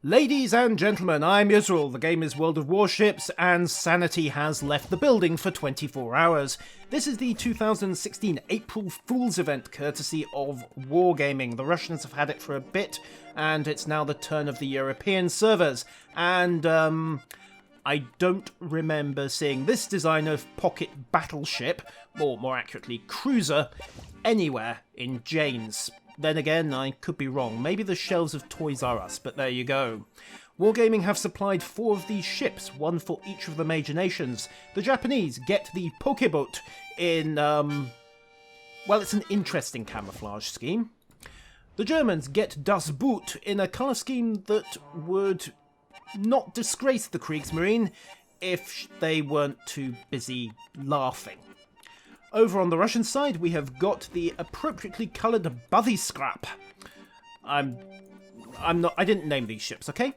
Ladies and gentlemen, I'm Israel, the game is World of Warships, and Sanity has left the building for 24 hours. This is the 2016 April Fool's event, courtesy of Wargaming. The Russians have had it for a bit, and it's now the turn of the European servers. And, I don't remember seeing this design of pocket battleship, or more accurately, cruiser, anywhere in Jane's. Then again, I could be wrong. Maybe the shelves of Toys R Us, but there you go. Wargaming have supplied 4 of these ships, one for each of the major nations. The Japanese get the Pokeboat in, well, it's an interesting camouflage scheme. The Germans get Das Boot in a colour scheme that would not disgrace the Kriegsmarine if they weren't too busy laughing. Over on the Russian side, we have got the appropriately coloured Buthy Scrap. I didn't name these ships, okay?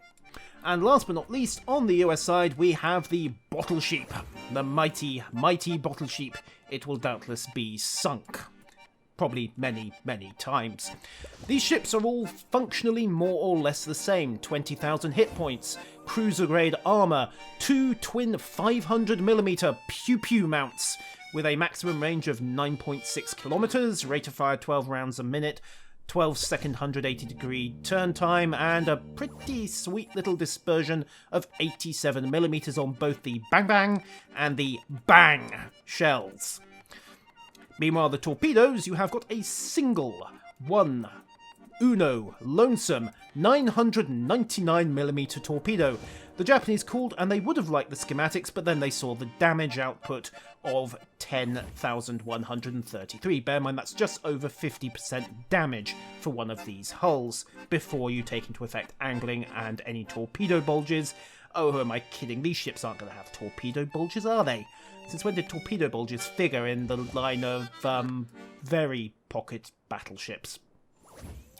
And last but not least, on the US side, we have the Bottle Sheep. The mighty, mighty Bottle Sheep. It will doubtless be sunk. Probably many, many times. These ships are all functionally more or less the same. 20,000 hit points, cruiser-grade armour, 2 twin 500mm pew-pew mounts, with a maximum range of 9.6 kilometers, rate of fire 12 rounds a minute, 12-second 180-degree turn time, and a pretty sweet little dispersion of 87mm on both the Bang Bang and the Bang shells. Meanwhile, the torpedoes, you have got a single, lonesome 999mm torpedo. The Japanese called and they would have liked the schematics, but then they saw the damage output of 10,133. Bear in mind that's just over 50% damage for one of these hulls, before you take into effect angling and any torpedo bulges. Oh, who am I kidding? These ships aren't going to have torpedo bulges, are they? Since when did torpedo bulges figure in the line of Very Pocket Battleships?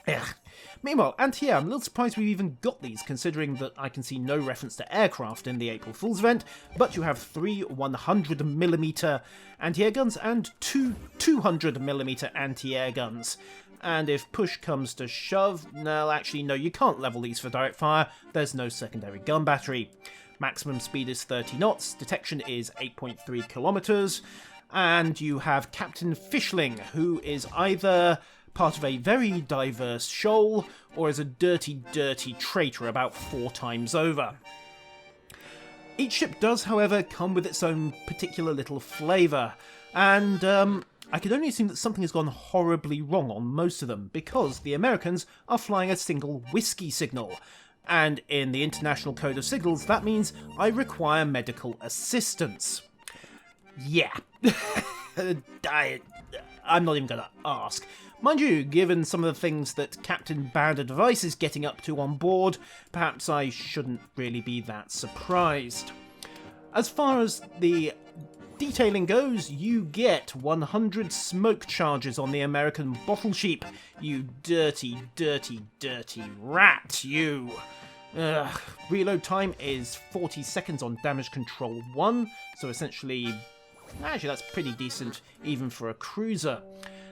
Ugh. Meanwhile, anti-air, I'm a little surprised we've even got these, considering that I can see no reference to aircraft in the April Fool's event, but you have 3 100mm anti-air guns and 2 200mm anti-air guns. And if push comes to shove, no, actually no, you can't level these for direct fire, there's no secondary gun battery. Maximum speed is 30 knots, detection is 8.3 kilometers, and you have Captain Fishling, who is either part of a very diverse shoal, or is a dirty, dirty traitor about 4 times over. Each ship does, however, come with its own particular little flavour, and I can only assume that something has gone horribly wrong on most of them, because the Americans are flying a single whiskey signal, and in the International Code of Signals, that means I require medical assistance. Yeah. I'm not even going to ask. Mind you, given some of the things that Captain Bad Advice is getting up to on board, perhaps I shouldn't really be that surprised. As far as the detailing goes, you get 100 smoke charges on the American Bottle Sheep. You dirty, dirty, dirty rat, you. Reload time is 40 seconds on damage control 1, so essentially, actually that's pretty decent even for a cruiser.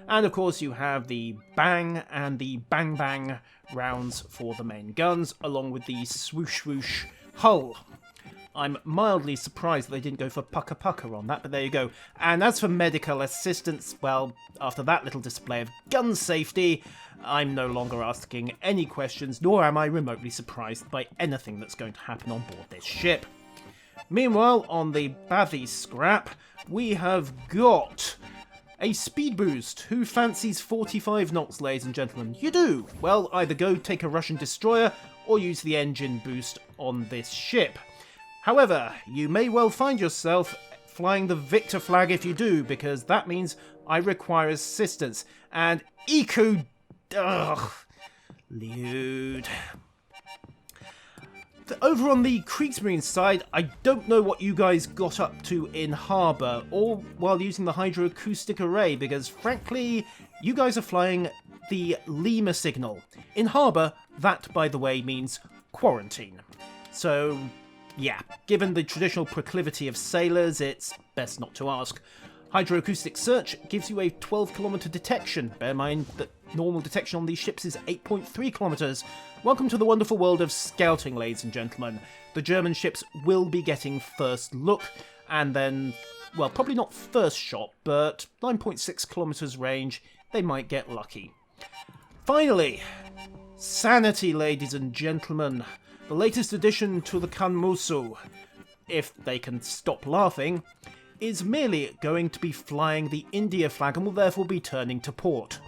And of course you have the Bang and the Bang Bang rounds for the main guns, along with the Swoosh Swoosh hull. I'm mildly surprised that they didn't go for Pucka Pucka on that, but there you go. And as for medical assistance, well, after that little display of gun safety, I'm no longer asking any questions, nor am I remotely surprised by anything that's going to happen on board this ship. Meanwhile, on the Buthy Scrap, we have got a speed boost. Who fancies 45 knots, ladies and gentlemen? You do! Well, either go take a Russian destroyer, or use the engine boost on this ship. However, you may well find yourself flying the Victor flag if you do, because that means I require assistance. And Iku... Ugh. Lewd. Over on the Kriegsmarine side, I don't know what you guys got up to in harbour, or while using the hydroacoustic array, because frankly, you guys are flying the Lima signal. In harbour, that, by the way, means quarantine. So, yeah, given the traditional proclivity of sailors, it's best not to ask. Hydroacoustic search gives you a 12-kilometer detection. Bear in mind that normal detection on these ships is 8.3 kilometers. Welcome to the wonderful world of scouting, ladies and gentlemen. The German ships will be getting first look, and then, well, probably not first shot, but 9.6 kilometers range, they might get lucky. Finally, sanity, ladies and gentlemen. The latest addition to the Kanmusu, if they can stop laughing, is merely going to be flying the India flag and will therefore be turning to port.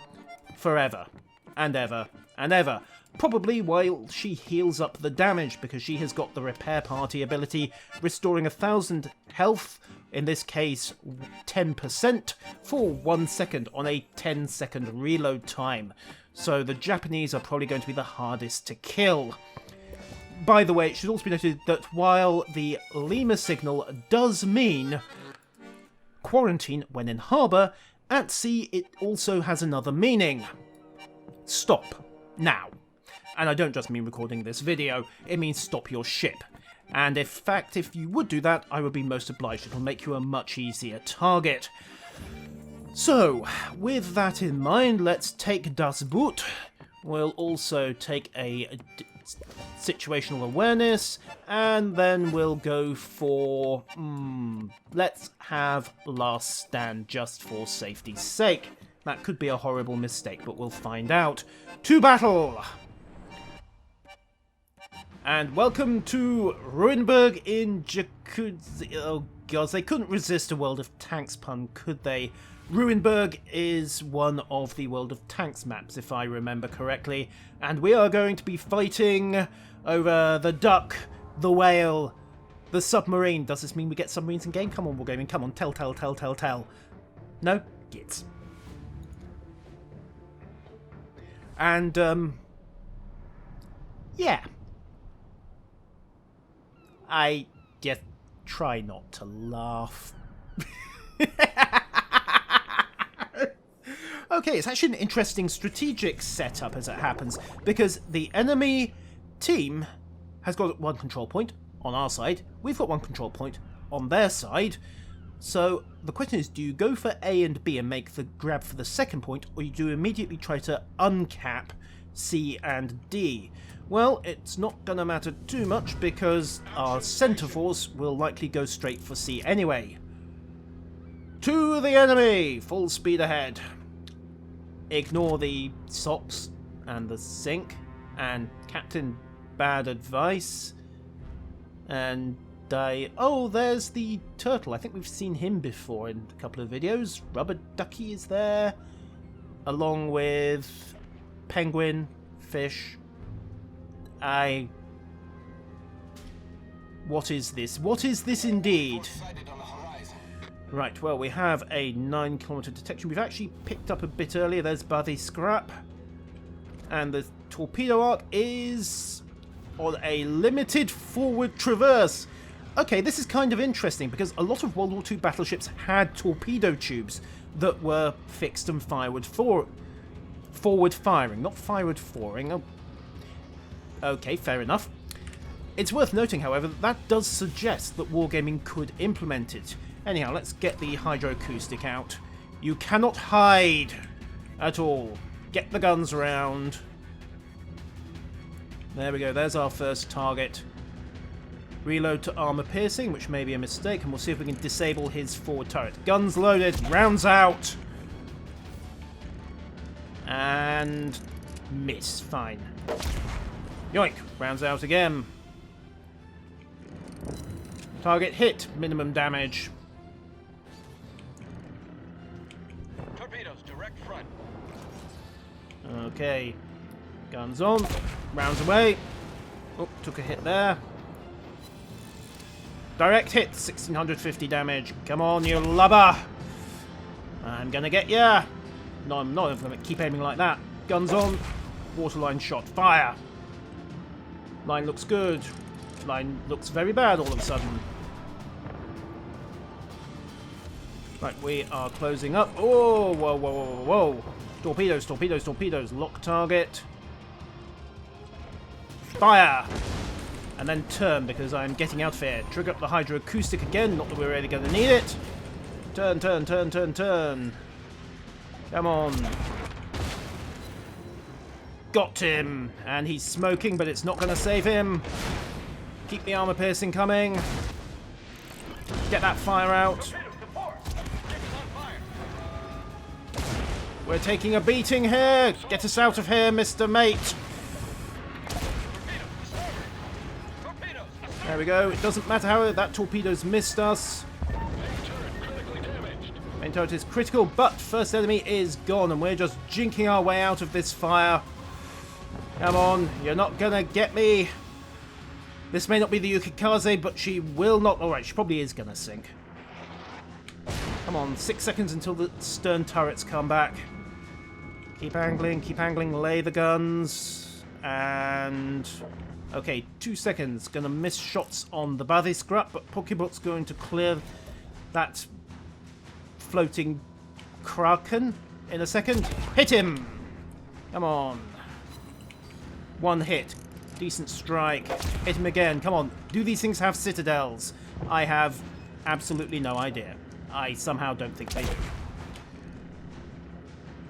Forever. And ever. And ever. Probably while she heals up the damage, because she has got the repair party ability, restoring 1,000 health, in this case 10%, for 1 second on a 10-second reload time. So the Japanese are probably going to be the hardest to kill. By the way, it should also be noted that while the Lima signal does mean quarantine when in harbour, at sea it also has another meaning. Stop. Now. And I don't just mean recording this video, it means stop your ship. And in fact, if you would do that, I would be most obliged. It'll make you a much easier target. So, with that in mind, let's take Das Boot. We'll also take a situational awareness, and then we'll go for... let's have Last Stand just for safety's sake. That could be a horrible mistake, but we'll find out. To battle! And welcome to Ruinberg in Jacuzzi. Oh god, they couldn't resist a World of Tanks pun, could they? Ruinberg is one of the World of Tanks maps, if I remember correctly, and we are going to be fighting over the duck, the whale, the submarine. Does this mean we get submarines in game? Come on, Wargaming, come on, tell. No? Gits. And, yeah. I just try not to laugh. Okay, it's actually an interesting strategic setup as it happens, because the enemy team has got one control point on our side, we've got one control point on their side, so the question is, do you go for A and B and make the grab for the second point, or do you immediately try to uncap C and D? Well, it's not going to matter too much, because our centre force will likely go straight for C anyway. To the enemy! Full speed ahead. Ignore the socks and the sink and Captain Bad Advice. And oh, there's the turtle. I think we've seen him before in a couple of videos. Rubber Ducky is there, along with Penguin, Fish. What is this? What is this indeed? Right, well, we have a 9-kilometer detection. We've actually picked up a bit earlier. There's Buddy Scrap. And the torpedo arc is on a limited forward traverse. Okay, this is kind of interesting, because a lot of World War II battleships had torpedo tubes that were fixed and forward firing, not forward firing. Oh. Okay, fair enough. It's worth noting, however, that does suggest that Wargaming could implement it. Anyhow, let's get the hydroacoustic out. You cannot hide at all. Get the guns around. There we go, there's our first target. Reload to armor piercing, which may be a mistake, and we'll see if we can disable his forward turret. Guns loaded, rounds out. And miss, fine. Yoink, rounds out again. Target hit, minimum damage. Torpedoes, direct front. Okay, guns on, rounds away. Oh, took a hit there. Direct hit, 1650 damage. Come on, you lubber. I'm gonna get ya. No, I'm not. I'm gonna keep aiming like that. Guns on, waterline shot, fire. Line looks good. Line looks very bad all of a sudden. Right, we are closing up. Oh, whoa, whoa, whoa, whoa. Torpedoes, torpedoes, torpedoes. Lock target. Fire! And then turn, because I'm getting out of here. Trigger up the hydroacoustic again. Not that we're really going to need it. Turn, turn, turn, turn, turn. Come on. Got him. And he's smoking, but it's not going to save him. Keep the armor piercing coming. Get that fire out. We're taking a beating here. Get us out of here, Mr. Mate. There we go. It doesn't matter how that torpedo's missed us. Main turret is critical, but first enemy is gone, and we're just jinking our way out of this fire. Come on, you're not gonna get me. This may not be the Yukikaze, but she will not. Alright, she probably is gonna sink. Come on, 6 seconds until the stern turrets come back. Keep angling, lay the guns. And... okay, 2 seconds. Gonna miss shots on the Bathy Scrap, but Pokebot's going to clear that floating Kraken in a second. Hit him! Come on. One hit. Decent strike. Hit him again. Come on. Do these things have citadels? I have absolutely no idea. I somehow don't think they do.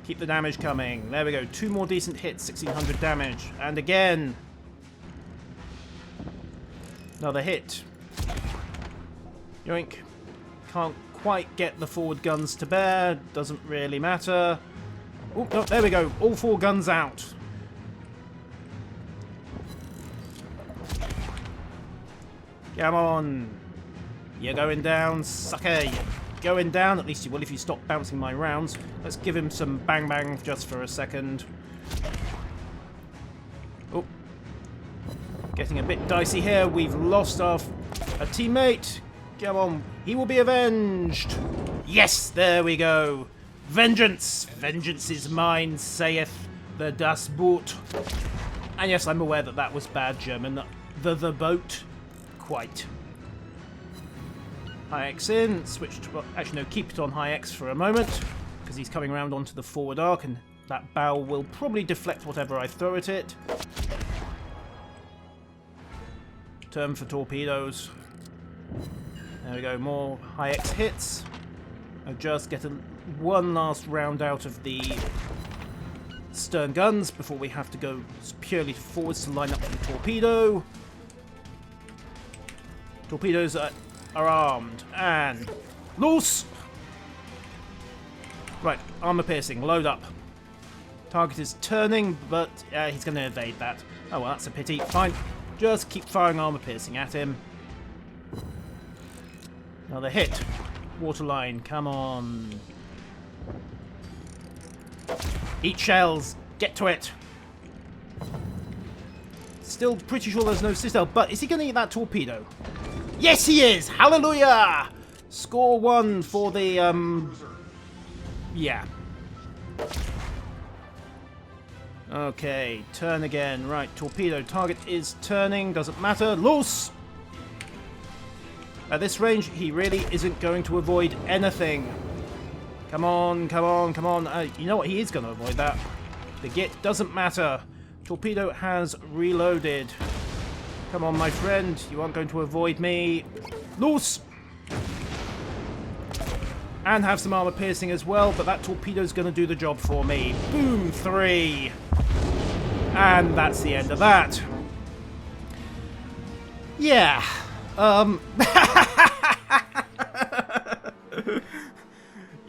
Keep the damage coming. There we go. 2 more decent hits. 1600 damage. And again. Another hit. Yoink. Can't quite get the forward guns to bear. Doesn't really matter. Oh, no, there we go. All 4 guns out. Come on. You're going down, sucker. You're going down. At least you will if you stop bouncing my rounds. Let's give him some bang bang just for a second. Oh. Getting a bit dicey here. We've lost a teammate. Come on. He will be avenged. Yes, there we go. Vengeance. Vengeance is mine, saith the Das Boot. And yes, I'm aware that that was bad German. The boat. Quite. High X in. Switch to... well, actually, no, keep it on high X for a moment. Because he's coming around onto the forward arc. And that bow will probably deflect whatever I throw at it. Turn for torpedoes. There we go, more high X hits. I'll just get one last round out of the stern guns before we have to go purely forwards to line up for the torpedo. Torpedoes are armed and loose! Right, armor piercing, load up. Target is turning, but he's going to evade that. Oh well, that's a pity. Fine, just keep firing armor piercing at him. Another hit. Waterline, come on. Eat shells. Get to it. Still pretty sure there's no citadel, but is he going to eat that torpedo? Yes, he is! Hallelujah! Score 1 for the, yeah. Okay, turn again. Right, torpedo. Target is turning. Doesn't matter. Loose! At this range, he really isn't going to avoid anything. Come on, come on, come on. You know what? He is going to avoid that. The git doesn't matter. Torpedo has reloaded. Come on, my friend. You aren't going to avoid me. Loose! And have some armor piercing as well, but that torpedo's going to do the job for me. Boom, 3. And that's the end of that. Yeah.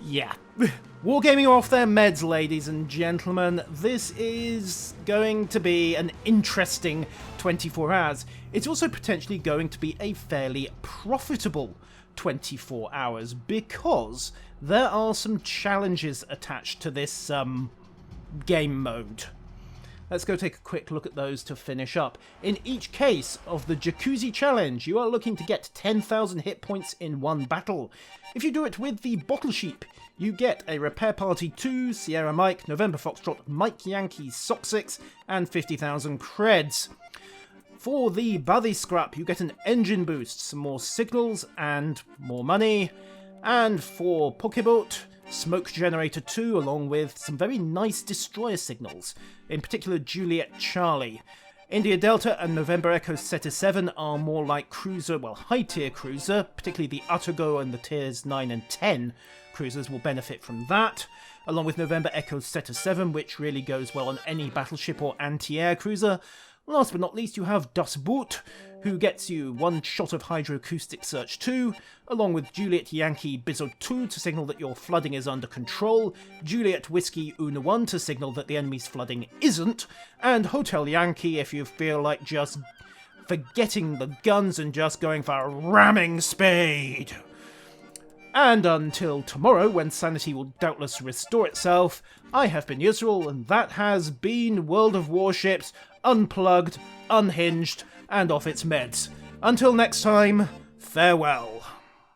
Yeah. Wargaming are off their meds, ladies and gentlemen. This is going to be an interesting 24 hours. It's also potentially going to be a fairly profitable 24 hours because there are some challenges attached to this game mode. Let's go take a quick look at those to finish up. In each case of the Jacuzzi Challenge, you are looking to get 10,000 hit points in one battle. If you do it with the Bottle Sheep, you get a Repair Party 2, Sierra Mike, November Foxtrot, Mike Yankee, Sock 6, and 50,000 creds. For the Bathy Scrap, you get an engine boost, some more signals, and more money. And for Pokebot, Smoke Generator 2, along with some very nice destroyer signals, in particular Juliet Charlie. India Delta and November Echo Zeta 7 are more like cruiser, well, high-tier cruiser, particularly the Utago and the tiers 9 and 10 cruisers will benefit from that, along with November Echo Zeta 7, which really goes well on any battleship or anti-air cruiser. Last but not least, you have Das Boot, who gets you one shot of Hydroacoustic Search 2, along with Juliet Yankee Bizzo 2 to signal that your flooding is under control, Juliet Whiskey Una 1 to signal that the enemy's flooding isn't, and Hotel Yankee if you feel like just forgetting the guns and just going for a ramming speed. And until tomorrow, when sanity will doubtless restore itself, I have been Yusrul, and that has been World of Warships, unplugged, unhinged, and off its meds. Until next time, farewell.